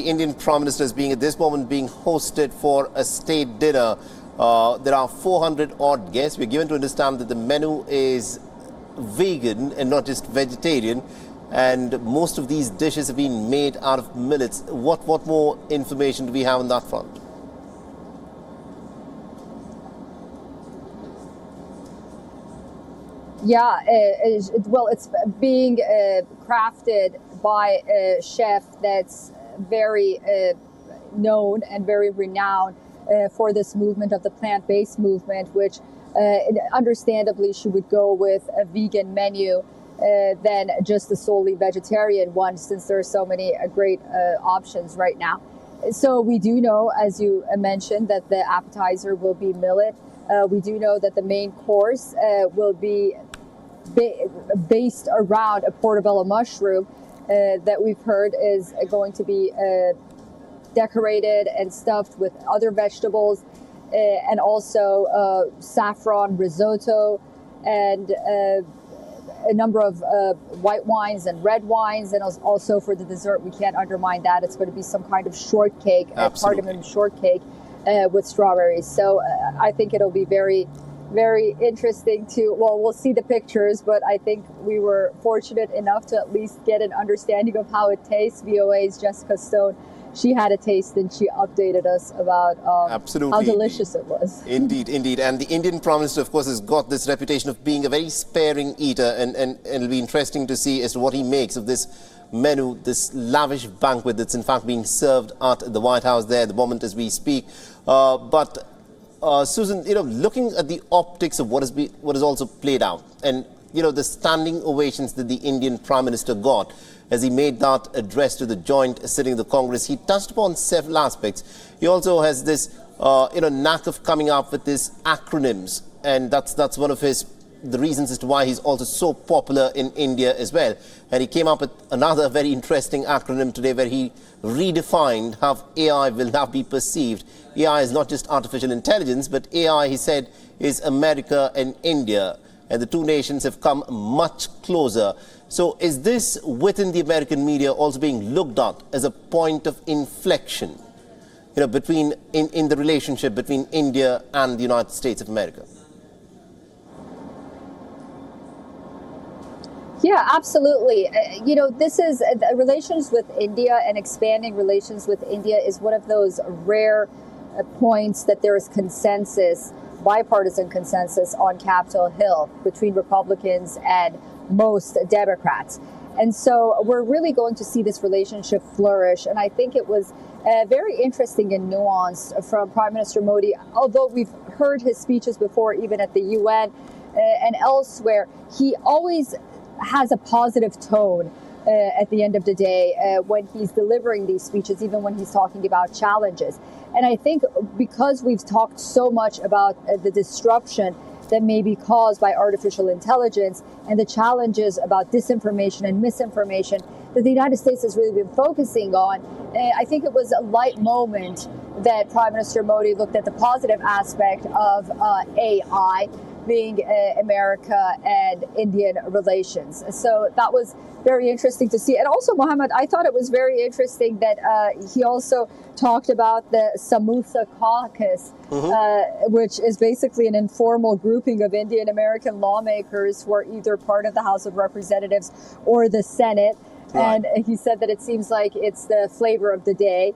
the Indian Prime Minister is being, at this moment, being hosted for a state dinner. There are 400 odd guests. We're given to understand that the menu is vegan and not just vegetarian. And most of these dishes have been made out of millets. What more information do we have on that front? Yeah, well, it's being crafted by a chef that's very known and very renowned for this movement of the plant-based movement, which understandably she would go with a vegan menu than just a solely vegetarian one, since there are so many great options right now. So we do know, as you mentioned, that the appetizer will be millet. We do know that the main course will be based around a portobello mushroom that we've heard is going to be decorated and stuffed with other vegetables, and also saffron risotto, and a number of white wines and red wines, and also for the dessert, we can't undermine that. It's going to be some kind of shortcake, cardamom shortcake with strawberries. So I think it'll be very, very interesting to, well, we'll see the pictures, but I think we were fortunate enough to at least get an understanding of how it tastes. VOA's Jessica Stone, she had a taste and she updated us about how delicious it was. Indeed, indeed. And the Indian Prime Minister, of course, has got this reputation of being a very sparing eater, and it'll be interesting to see as to what he makes of this menu, this lavish banquet that's in fact being served at the White House there at the moment as we speak. But Susan, looking at the optics of what has also played out, and the standing ovations that the Indian Prime Minister got as he made that address to the joint sitting of the Congress, he touched upon several aspects. He also has this, knack of coming up with these acronyms, and that's one of the reasons as to why he's also so popular in India as well. And he came up with another very interesting acronym today where he redefined how AI will now be perceived. AI is not just artificial intelligence, but AI, he said, is America and India. And the two nations have come much closer. So is this within the American media also being looked at as a point of inflection, between in the relationship between India and the United States of America? Yeah, absolutely. This is relations with India, and expanding relations with India is one of those rare points that there is consensus, bipartisan consensus on Capitol Hill between Republicans and most Democrats. And so we're really going to see this relationship flourish. And I think it was very interesting and nuanced from Prime Minister Modi, although we've heard his speeches before, even at the UN and elsewhere, he always has a positive tone at the end of the day when he's delivering these speeches, even when he's talking about challenges. And I think because we've talked so much about the disruption that may be caused by artificial intelligence and the challenges about disinformation and misinformation that the United States has really been focusing on, I think it was a light moment that Prime Minister Modi looked at the positive aspect of AI being America and Indian relations. So that was very interesting to see. And also, Mohammed, I thought it was very interesting that he also talked about the Samosa Caucus, which is basically an informal grouping of Indian American lawmakers who are either part of the House of Representatives or the Senate. Right. And he said that it seems like it's the flavor of the day.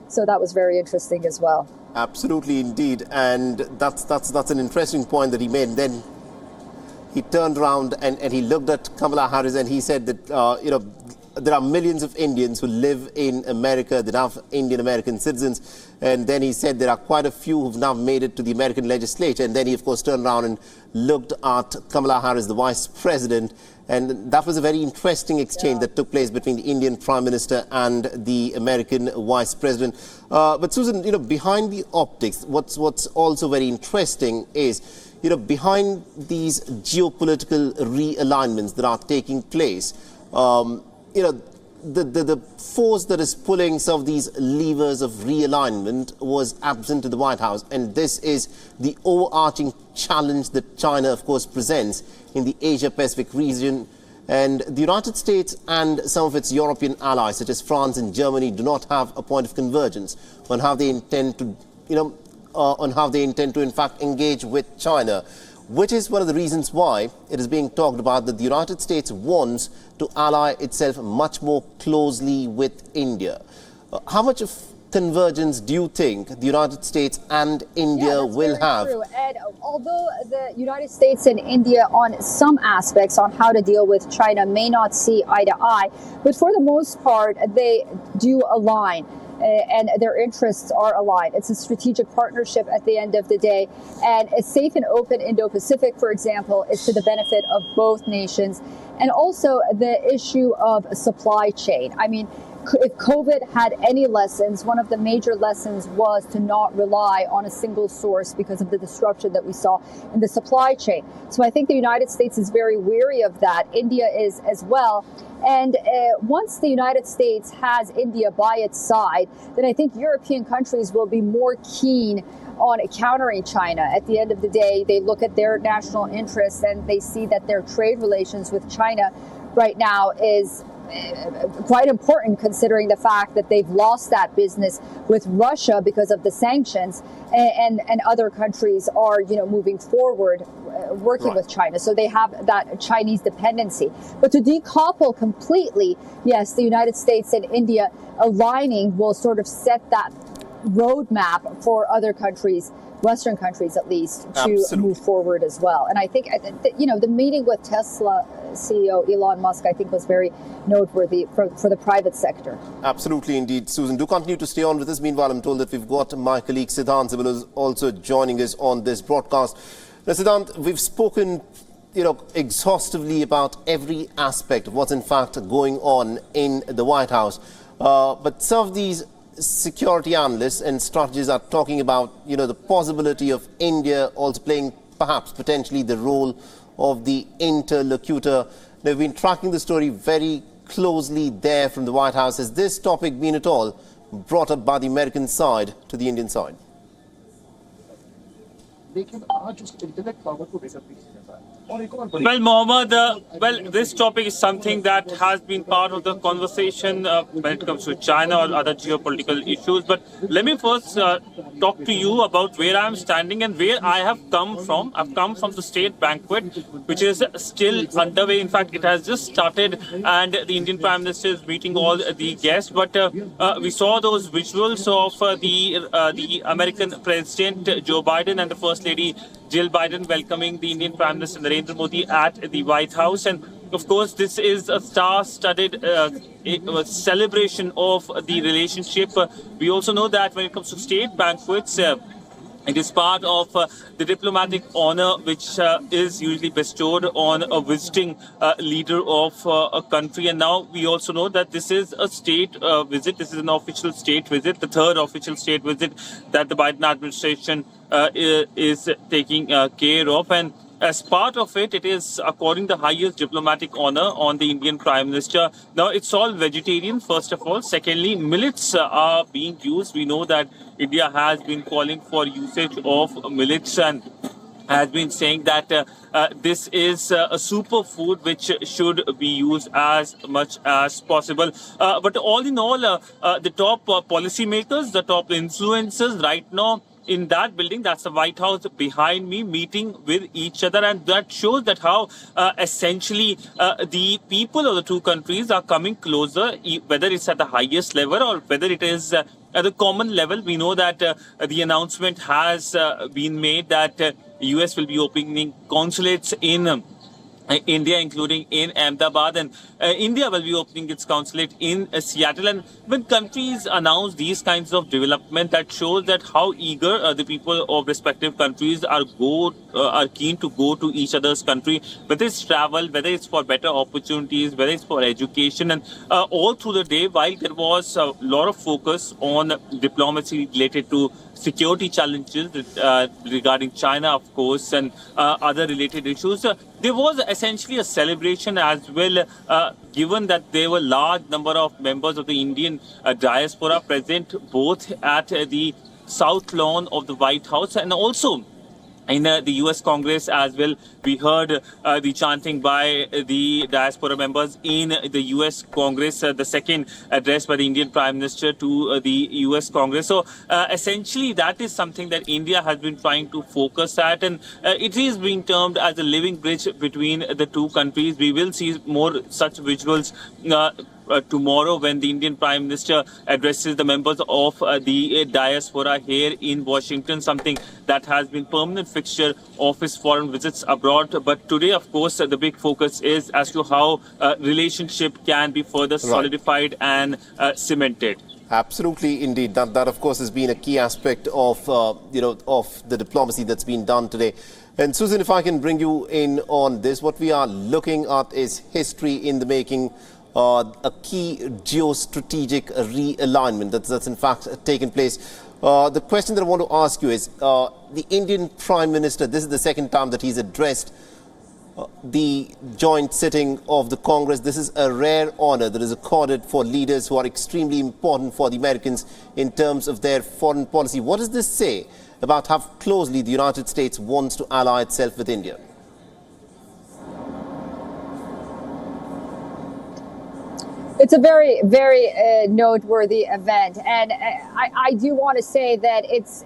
So that was very interesting as well. Absolutely, indeed. And that's an interesting point that he made. And then he turned around and he looked at Kamala Harris and he said that, there are millions of Indians who live in America that have Indian American citizens. And then he said there are quite a few who've now made it to the American legislature. And then he, of course, turned around and looked at Kamala Harris, the vice president. And that was a very interesting exchange that took place between the Indian Prime Minister and the American Vice President. But Susan, behind the optics, what's also very interesting is, behind these geopolitical realignments that are taking place, the force that is pulling some of these levers of realignment was absent in the White House. And this is the overarching challenge that China, of course, presents in the Asia-Pacific region. And the United States and some of its European allies, such as France and Germany, do not have a point of convergence on how they intend to, in fact, engage with China, which is one of the reasons why it is being talked about that the United States wants to ally itself much more closely with India. How much of convergence do you think the United States and India will have? True. And although the United States and India on some aspects on how to deal with China may not see eye to eye, but for the most part, they do align. And their interests are aligned. It's a strategic partnership at the end of the day. And a safe and open Indo-Pacific, for example, is to the benefit of both nations. And also the issue of supply chain. I mean, if COVID had any lessons, one of the major lessons was to not rely on a single source because of the disruption that we saw in the supply chain. So I think the United States is very weary of that. India is as well. And once the United States has India by its side, then I think European countries will be more keen on countering China. At the end of the day, they look at their national interests and they see that their trade relations with China right now is quite important, considering the fact that they've lost that business with Russia because of the sanctions, and other countries are, moving forward, working with China. So they have that Chinese dependency. But to decouple completely, yes, the United States and India aligning will sort of set that roadmap for other countries, Western countries at least, to move forward as well. And I think, the meeting with Tesla CEO Elon Musk, I think, was very noteworthy for the private sector. Absolutely indeed. Susan, do continue to stay on with us. Meanwhile, I'm told that we've got my colleague Siddhant Sibal who's also joining us on this broadcast. Now, Siddhant, we've spoken exhaustively about every aspect of what's in fact going on in the White House. But some of these security analysts and strategists are talking about, the possibility of India also playing perhaps potentially the role of the interlocutor. They've been tracking the story very closely there from the White House. Has this topic been at all brought up by the American side to the Indian side? Well, Mohammed, this topic is something that has been part of the conversation when it comes to China or other geopolitical issues. But let me first talk to you about where I'm standing and where I have come from. I've come from the state banquet, which is still underway. In fact, it has just started, and the Indian Prime Minister is meeting all the guests. But we saw those visuals of the American President Joe Biden and the First Lady Jill Biden welcoming the Indian Prime Minister Narendra Modi at the White House. And of course, this is a star-studded celebration of the relationship. We also know that when it comes to state banquets, it is part of the diplomatic honor which is usually bestowed on a visiting leader of a country. And now we also know that this is a state visit. This is an official state visit, the third official state visit that the Biden administration is taking care of. And as part of it, it is according the highest diplomatic honor on the Indian Prime Minister. Now, it's all vegetarian, first of all. Secondly, millets are being used. We know that India has been calling for usage of millets and has been saying that this is a superfood which should be used as much as possible. But all in all, the top policymakers, the top influencers right now in that building, that's the White House behind me, meeting with each other. And that shows that how essentially the people of the two countries are coming closer, whether it's at the highest level or whether it is at the common level. We know that the announcement has been made that US will be opening consulates in India, including in Ahmedabad, and India will be opening its consulate in Seattle. And when countries announce these kinds of development, that shows that how eager the people of respective countries are keen to go to each other's country, whether it's travel, whether it's for better opportunities, whether it's for education. And all through the day, while there was a lot of focus on diplomacy related to security challenges regarding China, of course, and other related issues, there was essentially a celebration as well, given that there were large number of members of the Indian diaspora present both at the South Lawn of the White House and also in the US Congress as well. We heard the chanting by the diaspora members in the US Congress, the second address by the Indian Prime Minister to the US Congress. So essentially that is something that India has been trying to focus at, and it is being termed as a living bridge between the two countries. We will see more such visuals tomorrow when the Indian Prime Minister addresses the members of the diaspora here in Washington, something that has been permanent fixture of his foreign visits abroad. But today, of course, the big focus is as to how relationship can be further solidified and cemented. Absolutely, indeed. That, of course, has been a key aspect of, of the diplomacy that's been done today. And Susan, if I can bring you in on this, what we are looking at is history in the making. A key geostrategic realignment that's in fact taken place. The question that I want to ask you is, the Indian Prime Minister, this is the second time that he's addressed the joint sitting of the Congress. This is a rare honor that is accorded for leaders who are extremely important for the Americans in terms of their foreign policy. What does this say about how closely the United States wants to ally itself with India? It's a very, very noteworthy event. And I do want to say that it's,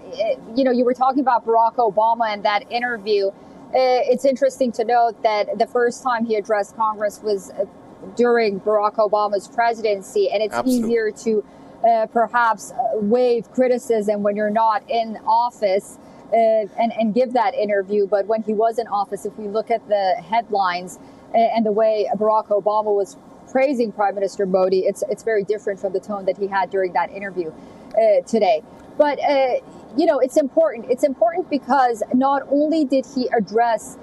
you were talking about Barack Obama and that interview. It's interesting to note that the first time he addressed Congress was during Barack Obama's presidency. And it's easier to perhaps waive criticism when you're not in office and give that interview. But when he was in office, if we look at the headlines and the way Barack Obama was praising Prime Minister Modi, it's very different from the tone that he had during that interview today. But, it's important. It's important because not only did he address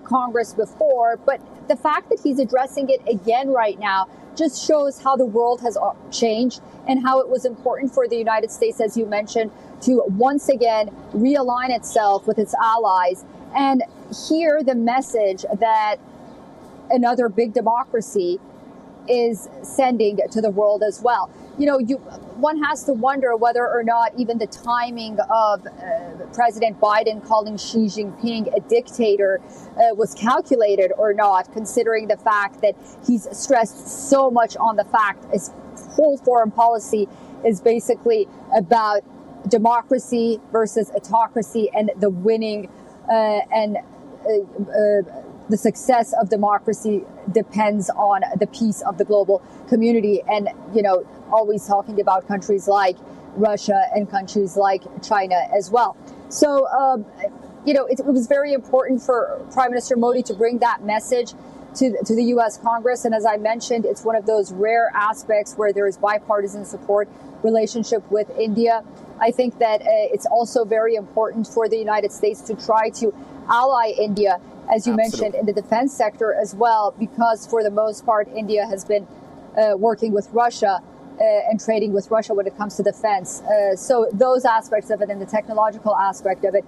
Congress before, but the fact that he's addressing it again right now just shows how the world has changed and how it was important for the United States, as you mentioned, to once again realign itself with its allies and hear the message that another big democracy is sending to the world as well. One has to wonder whether or not even the timing of President Biden calling Xi Jinping a dictator was calculated or not, considering the fact that he's stressed so much on the fact his whole foreign policy is basically about democracy versus autocracy and the winning and the success of democracy depends on the peace of the global community. And, always talking about countries like Russia and countries like China as well. So, it was very important for Prime Minister Modi to bring that message to the U.S. Congress. And as I mentioned, it's one of those rare aspects where there is bipartisan support relationship with India. I think that it's also very important for the United States to try to ally India, as you mentioned, in the defense sector as well, because for the most part, India has been working with Russia and trading with Russia when it comes to defense. So those aspects of it and the technological aspect of it,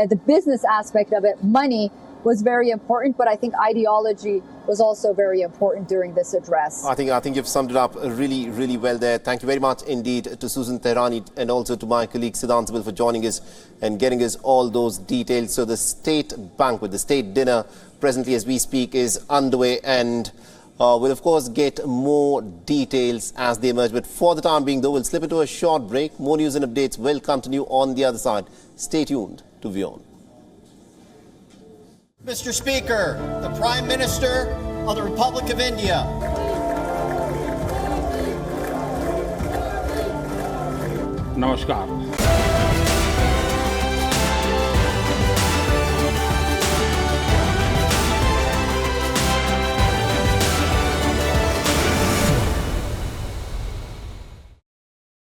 the business aspect of it, money was very important, but I think ideology was also very important during this address. I think you've summed it up really, really well there. Thank you very much indeed to Susan Tehrani and also to my colleague Siddhant Sibil for joining us and getting us all those details. So the state banquet, the state dinner presently as we speak is underway, and we'll of course get more details as they emerge. But for the time being though, we'll slip into a short break. More news and updates will continue on the other side. Stay tuned to WION. Mr. Speaker, the Prime Minister of the Republic of India. Namaskar.